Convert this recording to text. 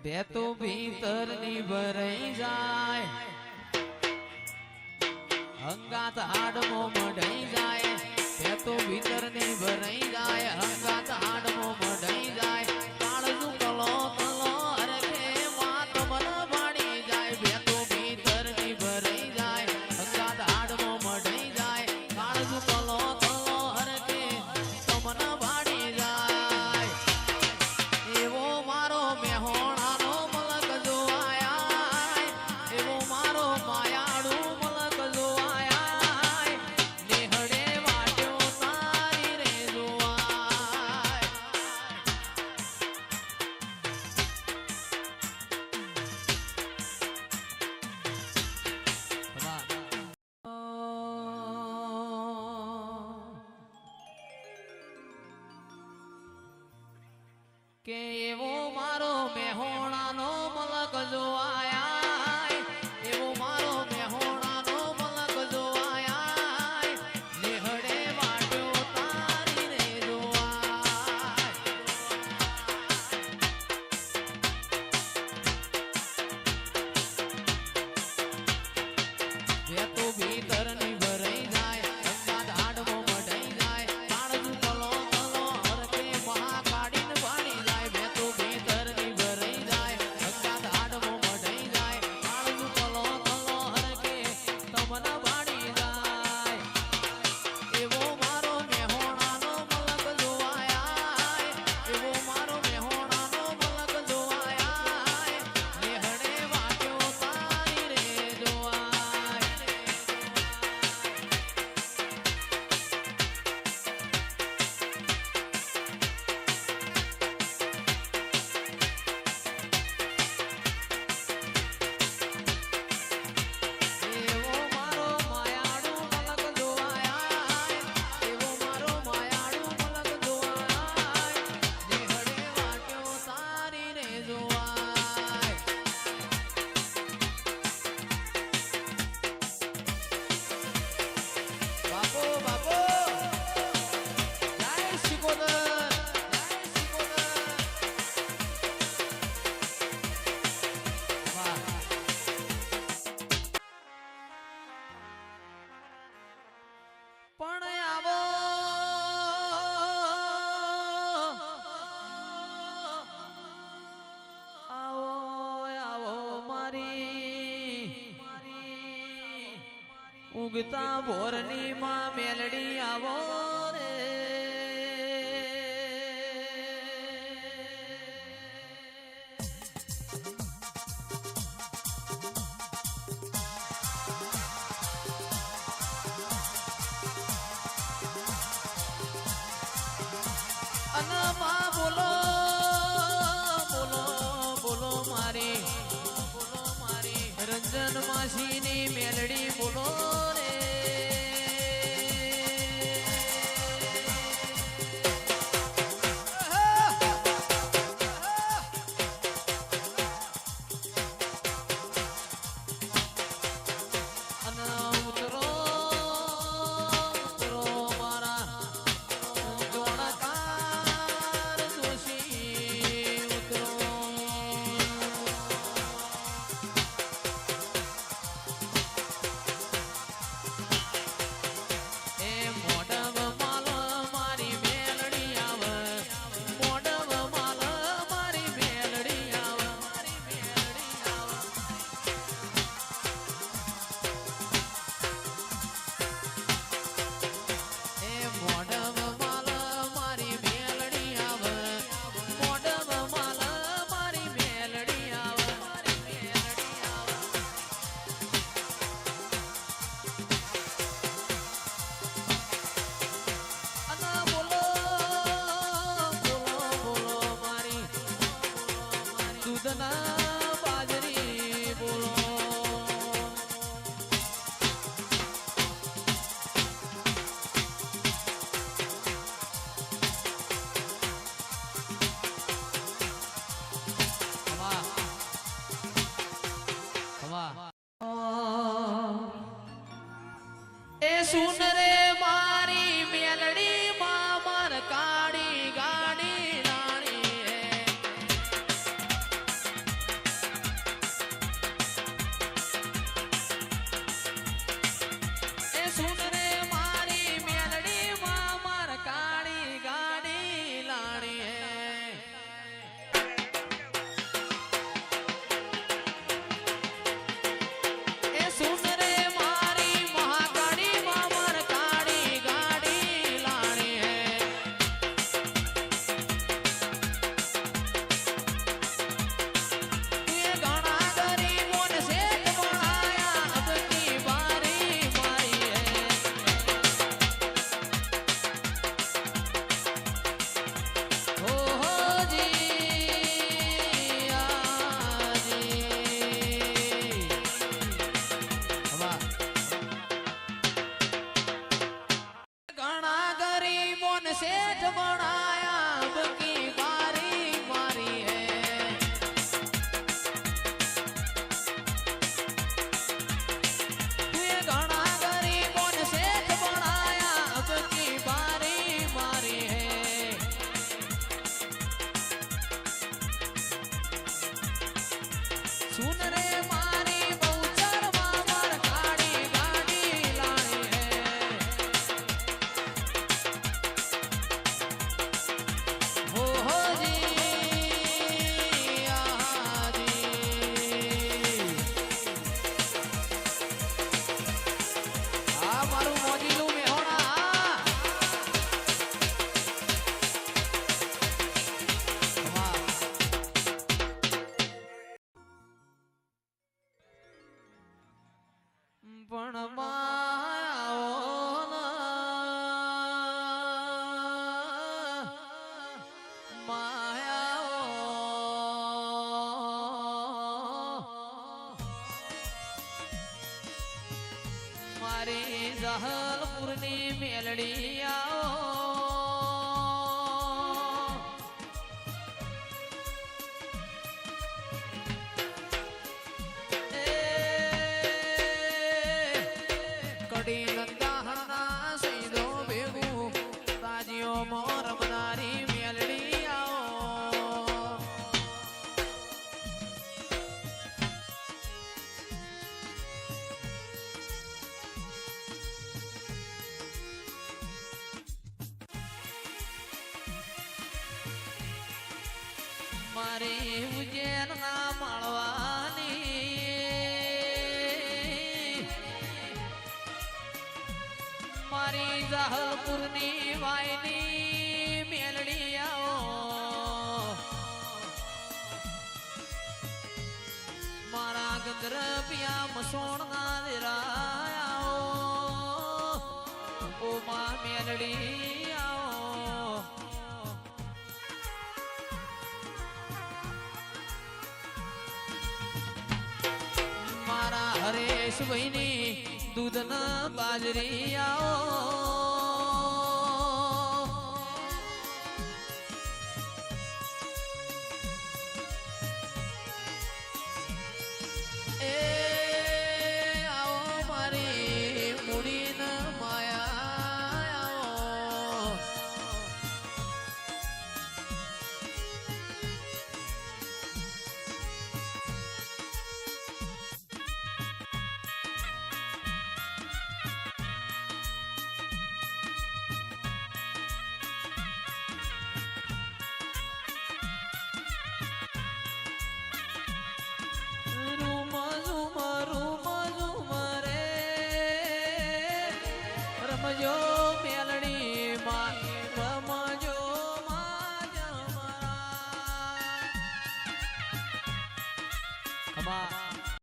બે તો ભીતર ની ભરાઈ જાય હંગાત હાડમો મઢાઈ જાય બે તો ભીતર ની ભરાઈ જાય હંગાત હાડમો મઢાઈ જાય કાળજુ કલો કલો અરખે માત મન ભાડી જાય બે તો ભીતર ની ભરાઈ જાય હંગાત હાડમો મઢાઈ જાય કાળજુ કલો કલો અરખે મન ભાડી જાય એવો મારો મેહોણાનો મલક જો આયા એવો મારો માયાળુ મલક જો આયા નેહડે વાટ્યો તારી રે જોવાય કે એવો મારો મેહોણાનો મલક જો આયા એવો મારો મેહોણાનો મલક જો આયા નેહડે વાટ્યો તારી રે જોવાય બે તો ભીતર ની ભરાઈ જાય અંગાત હાડમો મઢાઈ જાય કાળજુ કલો કલો હરકે મહાકાળીન ભાડી જાય બે તો ભીતર ની ભરાઈ જાય અંગાત હાડમો મઢાઈ જાય કાળજુ કલો કલો હરકે તમન ભાડી જાય એવો મારો મેહોણાનો મલક જોવાયા એવો મારો મેહોણાનો મલક જોવાયા નેહડે વાટ્યો તારી રે જોવાય એવો મારો માયાળુ મલક જોવાયા એવો મારો માયાળુ મલક જોવાયા નેહડે વાટ્યો તારી રે જોવાય બાપો બાપો જય શિકોદર જય શિકોદર વાહ પણ આવો આવો આવો મારી ઉગતા ભોરની માં મેલડી આવો રે અને માં બોલો બોલો બોલો મારી રંજન માસીની મેલડી બોલો રે સુન રે મારી બહુચરમાં માર કાળી ગાડી લાણી હે હો જી આજી આ મારું મોજીલું મેહોણા પણ મારી જહલપુરની મેલડી આવો કડી નંદાહના સૈદો ભેગું તાજીઓ મોર મનારી મેલડી આવો મારી ઉજ્જૈન ના માળવાની મારી જહલપુરની વાયની મેલડી આવો મારા ગંધર્પિયા મસોણ ના દેરાયા ઓ મા મેલડી આવો મારા હરેશભાઈની દૂધના બાજરી આવો એ આવો મારી મૂડીન માયા આવો રમજો મેલડી માં રમજો માં જમરા ખમા